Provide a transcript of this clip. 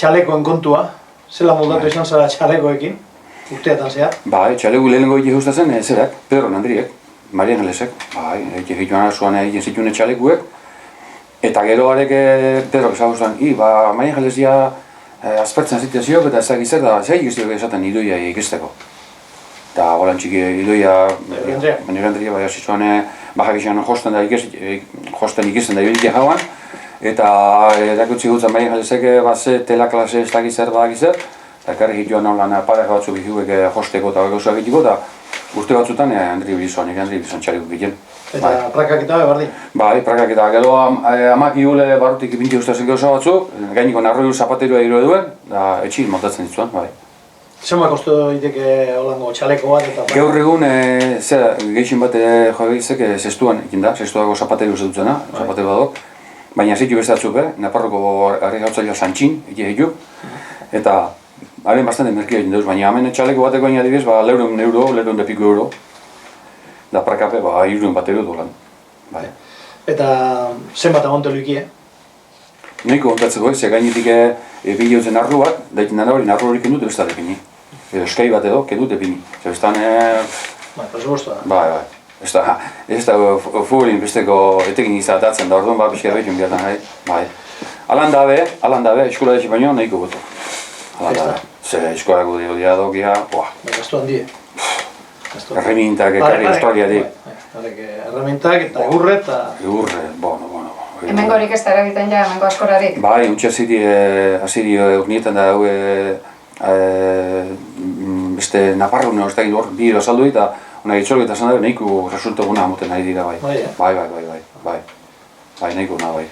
txalekoen kontua, zela moldatu izan zara txalekoekin, urteatan zehar? Bai, txaleko lehenengo egin justazen, zerak, Pedro Nandriek, Marian Angelesek, bai, egin joan arzuan egin zituen txalekuek, eta gero harek Pedro esaguzen, Marian Angelesia azpertzen zitea ziok, eta ezak izan da, zei giztiok esaten idoia ikisteko. Eta holan txiki idoia, Marian Andrea, bai, hasi zuen, bajak izan josten ikisten da ibilitia jauan, eta erakutsi gutzen Marian Angelesek ze telaklase ez dakizer badakizer, eta ekarri joan holan pareja batzuk ikiuek josteko eta gauzak egiteko, eta urte batzutan Andri Bilizon txaliko egiten. Eta prakak eta bardin? Bai, prakak eta gero amak igule barrutik binti ustazik gauza batzuk, gainiko narroiu zapateroa iro eduen, da etxin montatzen dituen, bai. Zema kostu diteke holango txaleko bat eta... Gaur egun, gehixin bat jo egizek zestuan ekin da, zestuako zapateru zedutzena, zapateru badok, baina zitu beste batzuk, Naparroko harri gautzaila Santxin, egitu, eta haren bastante merkia egin duz, baina hemen txaleko bateko egin adibidez, €100, €100 da prakape, €100 bat dolan. Eta zenbat agontelu ikie? Noiko ontatzeko ez, gainetik bile dutzen arru bat, daitin dena hori narru horik endut bestak epini. Eskai bat edo, kendut epini. Zebestan... Presupuestoa. Bai. Ez da futbolin besteko etekin izatatzen da, orduan pixka behitun biatan, bai. Alan dabe, eskola desi baino nahiko gotu. Alan dabe. Eskolako dira dokia, Gastu handie. Erremintak ekarri Australiatik. Erremintak eta egurre eta... Egurre, bueno. Hemengo horik ez da eragiten ja, hemengo askorarik. Bai, untxe aziri urnietan da hau beste Naparrune horretak hor bideo azaldu eta hona gitzolok eta zan da nahiko resulta guna moten nahi dira bai. Bai, nahiko guna bai.